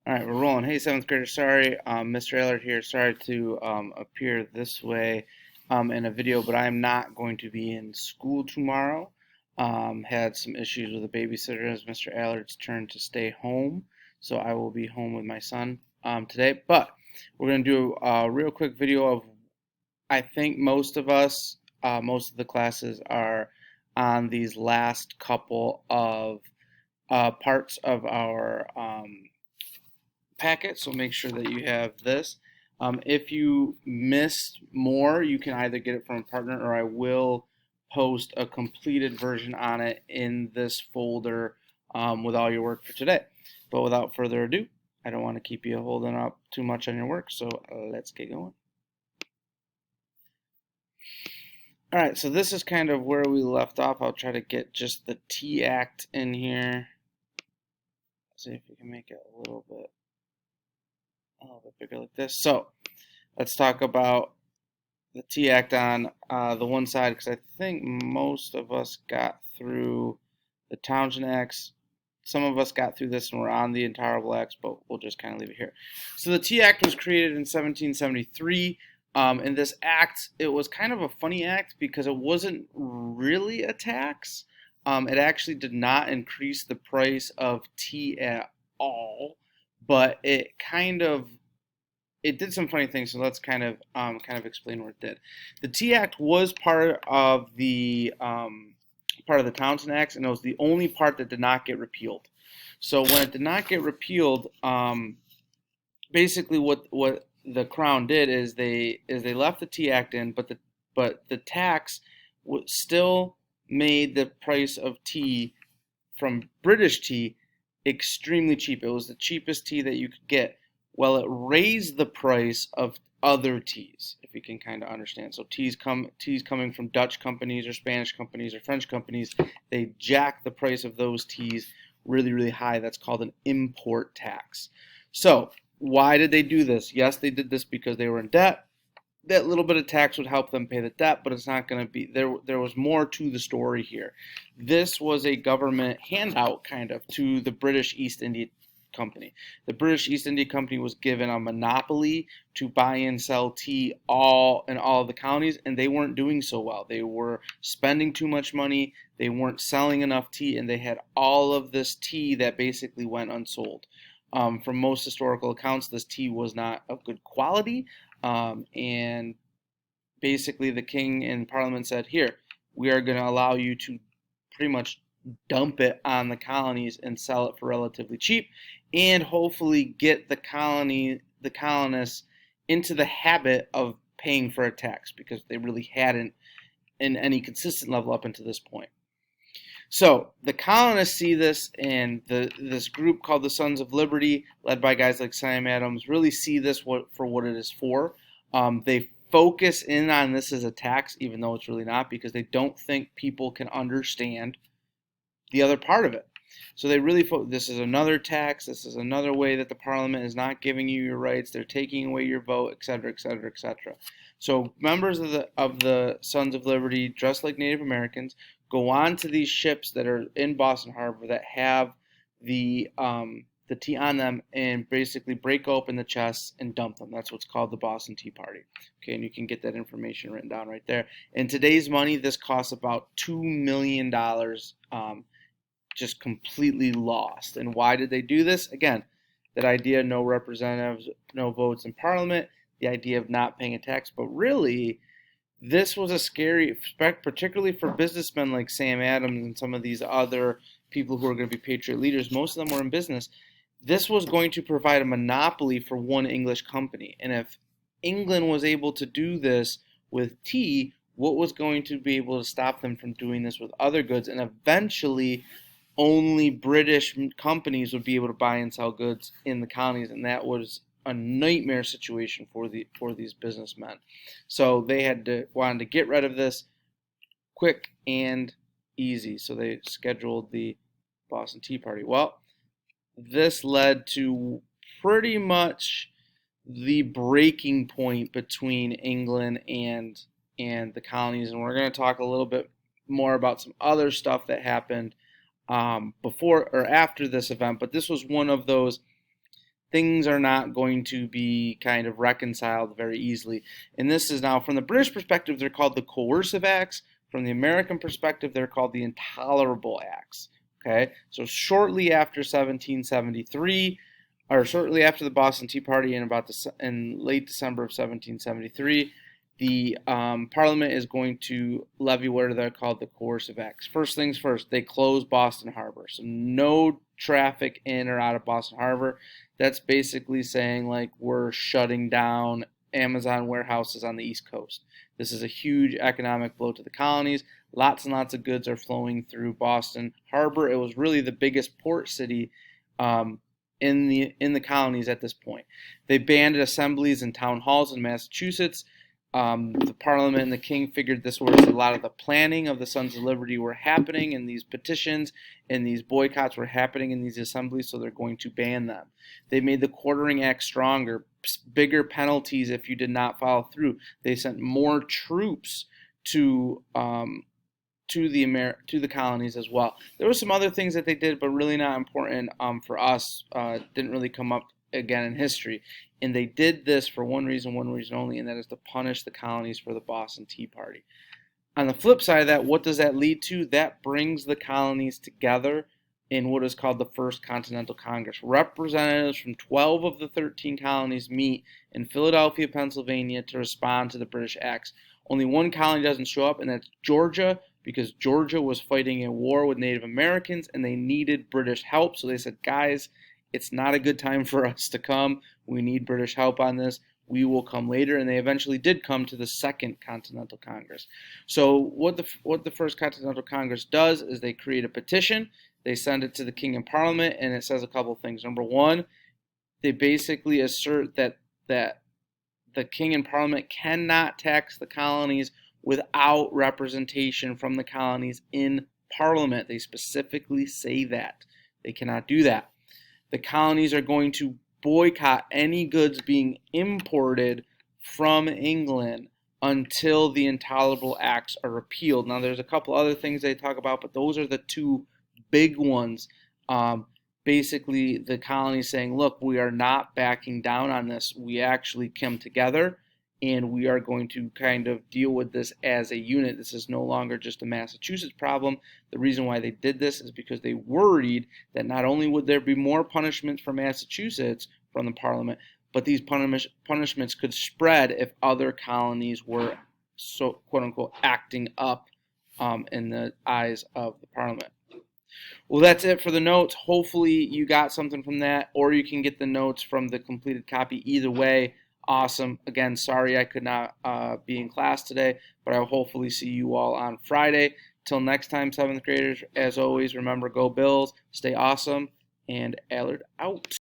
All right, we're rolling. Hey, seventh grader. Sorry, Mr. Allard here. Sorry to appear this way in a video, but I'm not going to be in school tomorrow. Had some issues with a babysitter as Mr. Allard's turn to stay home, so I will be home with my son today. But we're going to do a real quick video of, I think most of us, most of the classes are on these last couple of parts of our packet, so make sure that you have this. If you missed more, you can either get it from a partner or I will post a completed version on it in this folder with all your work for today. But without further ado, I don't want to keep you holding up too much on your work, so let's get going. All right, so this is kind of where we left off. I'll try to get just the T Act in here. See if we can make it a little bit bigger like this. So let's talk about the T Act on the one side, because I think most of us got through the Townshend Acts. Some of us got through this and we're on the Intolerable Acts, but we'll just kind of leave it here. So the T Act was created in 1773. In this act, it was kind of a funny act because it wasn't really a tax. It actually did not increase the price of tea at all, but it did some funny things. So let's kind of explain what it did. The Tea Act was part of the Townshend Acts, and it was the only part that did not get repealed. So when it did not get repealed, basically what the Crown did is they left the Tea Act in, but the tax still made the price of tea from British tea extremely cheap. It was the cheapest tea that you could get. Well, it raised the price of other teas, if you can kind of understand. So teas coming from Dutch companies or Spanish companies or French companies, they jack the price of those teas really, really high. That's called an import tax. So why did they do this? Yes, they did this because they were in debt. That little bit of tax would help them pay the debt, but it's not going to be there. There was more to the story here. This was a government handout kind of to the British East India Company. The British East India Company was given a monopoly to buy and sell tea in all of the counties, and they weren't doing so well. They were spending too much money. They weren't selling enough tea, and they had all of this tea that basically went unsold. From most historical accounts, this tea was not of good quality, and basically the king and parliament said, here, we are going to allow you to pretty much dump it on the colonies and sell it for relatively cheap, and hopefully get the colonists into the habit of paying for a tax, because they really hadn't in any consistent level up until this point. So the colonists see this, and this group called the Sons of Liberty, led by guys like Sam Adams, really see this for what it is for. They focus in on this as a tax, even though it's really not, because they don't think people can understand the other part of it. So they really this is another tax. This is another way that the parliament is not giving you your rights. They're taking away your vote, etc., etc., etc. So members of the Sons of Liberty, dressed like Native Americans, go on to these ships that are in Boston Harbor that have the tea on them, and basically break open the chests and dump them. That's what's called the Boston Tea Party. Okay, and you can get that information written down right there. In today's money, this costs about $2 million, just completely lost. And why did they do this? Again, that idea, no representatives, no votes in Parliament, the idea of not paying a tax. But really, this was a scary, particularly for businessmen like Sam Adams and some of these other people who are going to be patriot leaders. Most of them were in business. This was going to provide a monopoly for one English company. And if England was able to do this with tea, what was going to be able to stop them from doing this with other goods? And eventually, only British companies would be able to buy and sell goods in the colonies, and that was a nightmare situation for these businessmen. So they wanted to get rid of this quick and easy. So they scheduled the Boston Tea Party. Well, this led to pretty much the breaking point between England and the colonies, and we're going to talk a little bit more about some other stuff that happened before or after this event. But this was one of those things are not going to be kind of reconciled very easily. And this is now, from the British perspective, they're called the coercive acts. From the American perspective, they're called the intolerable acts. Okay, so shortly after 1773, or shortly after the Boston Tea Party in late December of 1773, the Parliament is going to levy what are called the coercive acts. First things first, they close Boston Harbor, so no traffic in or out of Boston Harbor. That's basically saying like we're shutting down Amazon warehouses on the East Coast. This is a huge economic blow to the colonies. Lots and lots of goods are flowing through Boston Harbor. It was really the biggest port city in the colonies at this point. They banned assemblies and town halls in Massachusetts. The Parliament and the King figured this was a lot of the planning of the Sons of Liberty were happening, and these petitions and these boycotts were happening in these assemblies, so they're going to ban them. They made the Quartering Act stronger, bigger penalties if you did not follow through. They sent more troops to the colonies as well. There were some other things that they did, but really not important for us. Didn't really come up again in history. And they did this for one reason only, and that is to punish the colonies for the Boston Tea Party. On the flip side of that, what does that lead to? That brings the colonies together in what is called the First Continental Congress. Representatives from 12 of the 13 colonies meet in Philadelphia, Pennsylvania to respond to the British acts. Only one colony doesn't show up, and that's Georgia, because Georgia was fighting a war with Native Americans and they needed British help. So they said, guys, it's not a good time for us to come. We need British help on this. We will come later. And they eventually did come to the Second Continental Congress. So what the First Continental Congress does is they create a petition. They send it to the King and Parliament, and it says a couple of things. Number one, they basically assert that the King and Parliament cannot tax the colonies without representation from the colonies in Parliament. They specifically say that. They cannot do that. The colonies are going to boycott any goods being imported from England until the Intolerable Acts are repealed. Now, there's a couple other things they talk about, but those are the two big ones. Basically, the colonies saying, look, we are not backing down on this. We actually come together, and we are going to kind of deal with this as a unit. This is no longer just a Massachusetts problem. The reason why they did this is because they worried that not only would there be more punishments for Massachusetts from the Parliament, but these punishments could spread if other colonies were, so quote-unquote, acting up in the eyes of the Parliament. Well, that's it for the notes. Hopefully you got something from that, or you can get the notes from the completed copy. Either way, awesome. Again, sorry I could not be in class today, but I'll hopefully see you all on Friday. Till next time, 7th graders, as always, remember, go Bills, stay awesome, and Allard out.